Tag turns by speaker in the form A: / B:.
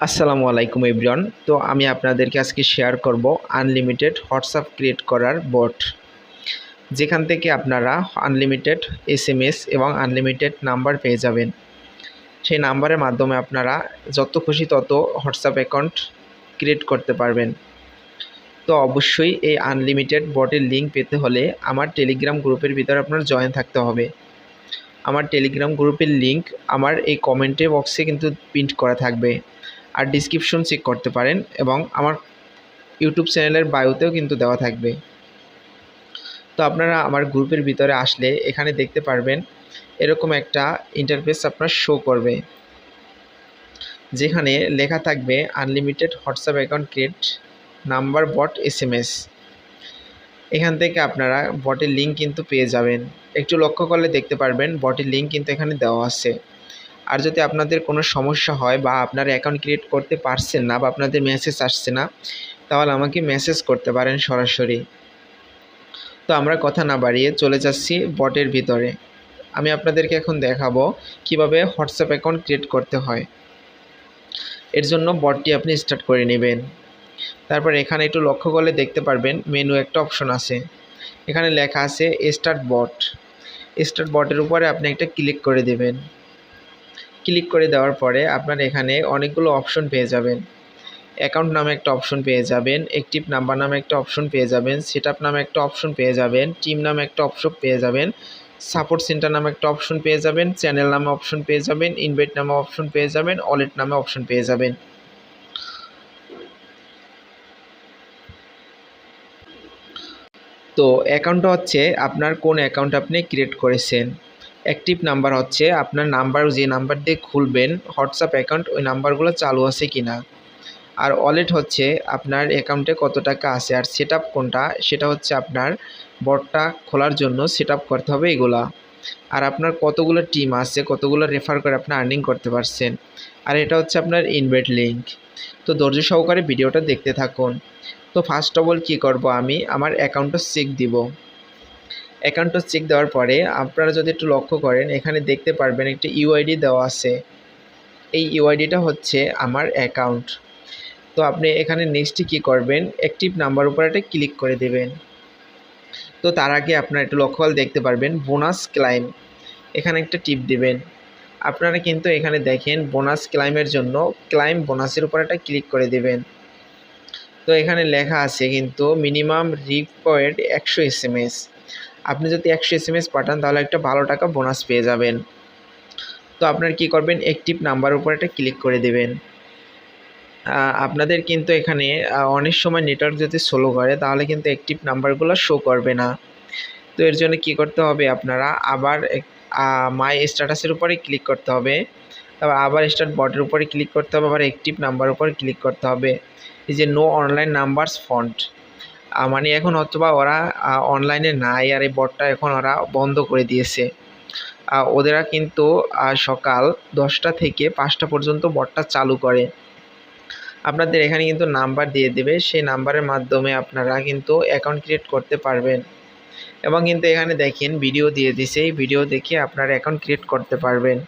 A: আসসালামু আলাইকুম এভরিওয়ান। তো আমি আপনাদেরকে আজকে শেয়ার করব আনলিমিটেড হোয়াটসঅ্যাপ ক্রিয়েট করার বট, যেখান থেকে আপনারা আনলিমিটেড এসএমএস এবং আনলিমিটেড নাম্বার পেয়ে যাবেন। সেই নাম্বারের মাধ্যমে আপনারা যত খুশি তত হোয়াটসঅ্যাপ অ্যাকাউন্ট ক্রিয়েট করতে পারবেন। তো অবশ্যই এই আনলিমিটেড বটের লিঙ্ক পেতে হলে আমার টেলিগ্রাম গ্রুপের ভিতরে আপনার জয়েন থাকতে হবে। আমার টেলিগ্রাম গ্রুপের লিঙ্ক আমার এই কমেন্টে বক্সে কিন্তু প্রিন্ট করা থাকবে, আর ডিসক্রিপশন চেক করতে পারেন এবং আমার ইউটিউব চ্যানেলের বায়োতেও কিন্তু দেওয়া থাকবে। তো আপনারা আমার গ্রুপের ভিতরে আসলে এখানে দেখতে পারবেন এরকম একটা ইন্টারফেস আপনার শো করবে, যেখানে লেখা থাকবে unlimited WhatsApp account create number bot SMS. এখান থেকে আপনারা বটের লিঙ্ক কিন্তু পেয়ে যাবেন। একটু লক্ষ্য করলে দেখতে পারবেন বটের লিঙ্ক কিন্তু এখানে দেওয়া আছে। আর যদি আপনাদের কোনো সমস্যা হয় বা আপনারা অ্যাকাউন্ট ক্রিয়েট করতে পারছেন না বা আপনাদের মেসেজ আসছে না, তাহলে আমাকে মেসেজ করতে পারেন সরাসরি। তো আমরা কথা না বাড়িয়ে চলে যাচ্ছি বটের ভিতরে। আমি আপনাদেরকে এখন দেখাবো কিভাবে হোয়াটসঅ্যাপ অ্যাকাউন্ট ক্রিয়েট করতে হয়। এর জন্য বটটি আপনি স্টার্ট করে নেবেন। তারপর এখানে একটু লক্ষ্য করলে দেখতে পারবেন মেনু একটা অপশন আছে, এখানে লেখা আছে স্টার্ট বট। স্টার্ট বটের উপরে আপনি একটা ক্লিক করে দেবেন। ক্লিক করে দেওয়ার পরে আপনার এখানে অনেকগুলো অপশন পেয়ে যাবেন। অ্যাকাউন্ট নামে একটা অপশন পেয়ে যাবেন, অ্যাক্টিভ নাম্বার নামে একটা অপশন পেয়ে যাবেন, সেটআপ নামে একটা অপশন পেয়ে যাবেন, টিম নামে একটা অপশন পেয়ে যাবেন, সাপোর্ট সেন্টার নামে একটা অপশন পেয়ে যাবেন, চ্যানেল নামে অপশন পেয়ে যাবেন, ইনভাইট নামে অপশন পেয়ে যাবেন, ওয়ালেট নামে অপশন পেয়ে যাবেন। তো অ্যাকাউন্টটা হচ্ছে আপনার কোন অ্যাকাউন্ট আপনি ক্রিয়েট করেছেন। অ্যাক্টিভ নাম্বার হচ্ছে আপনার নাম্বার, যে নাম্বার দিয়ে খুলবেন হোয়াটসঅ্যাপ অ্যাকাউন্ট ওই নাম্বারগুলো চালু আছে কিনা। আর ওয়ালেট হচ্ছে আপনার অ্যাকাউন্টে কত টাকা আছে। আর সেটআপ কোনটা, সেটা হচ্ছে আপনার বটটা খোলার জন্য সেটআপ করতে হবে এগুলা। আর আপনার কতগুলো টিম আছে, কতগুলো রেফার করে আপনি আর্নিং করতে পারছেন। আর এটা হচ্ছে আপনার ইনভাইট লিঙ্ক। তো ধৈর্য সহকারে ভিডিওটা দেখতে থাকুন। তো ফার্স্ট অফ অল কী করব, আমি আমার অ্যাকাউন্টটা চেক দিব। অ্যাকাউন্টটা চেক দেওয়ার পরে আপনারা যদি একটু লক্ষ্য করেন এখানে দেখতে পারবেন একটি ইউআইডি দেওয়া আছে। এই ইউআইডিটা হচ্ছে আমার অ্যাকাউন্ট। তো আপনি এখানে নেক্সটে কী করবেন, অ্যাক্টিভ নাম্বার উপর একটা ক্লিক করে দেবেন। তো তার আগে আপনারা একটু লক্ষ্য করলে দেখতে পারবেন বোনাস ক্লাইম, এখানে একটা টিপ দিবেন। আপনারা কিন্তু এখানে দেখেন বোনাস ক্লাইমের জন্য ক্লাইম বোনাসের উপর একটা ক্লিক করে দেবেন। তো এখানে লেখা আছে কিন্তু মিনিমাম রিকোয়ার্ড 100 এসএমএস। আপনি যদি 100 এসএমএস পাঠান তাহলে একটা ভালো টাকা বোনাস পেয়ে যাবেন। তো আপনার কি করবেন, অ্যাক্টিভ নাম্বার উপর একটা ক্লিক করে দেবেন। আপনাদের কিন্তু এখানে অনেক সময় নেটওয়ার্ক যদি স্লো করে তাহলে কিন্তু অ্যাক্টিভ নাম্বারগুলো শো করবে না। তো এর জন্য কী করতে হবে, আপনারা আবার মাই স্ট্যাটাসের উপরে ক্লিক করতে হবে, তারপর আবার স্টার্ট বটের উপরে ক্লিক করতে হবে, আবার অ্যাক্টিভ নাম্বার উপরে ক্লিক করতে হবে। এই যে নো অনলাইন নাম্বারস ফন্ট, মানে এখন অথবা ওরা অনলাইনে নাই, আর এই বটটা এখন ওরা বন্ধ করে দিয়েছে। ওদেরা কিন্তু সকাল 10টা থেকে 5টা পর্যন্ত বটটা চালু করে। আপনাদের এখানে কিন্তু নাম্বার দিয়ে দেবে, সেই নাম্বারের মাধ্যমে আপনারা কিন্তু অ্যাকাউন্ট ক্রিয়েট করতে পারবেন। এবং কিন্তু এখানে দেখেন ভিডিও দিয়ে দিছে, এই ভিডিও দেখে আপনারা অ্যাকাউন্ট ক্রিয়েট করতে পারবেন।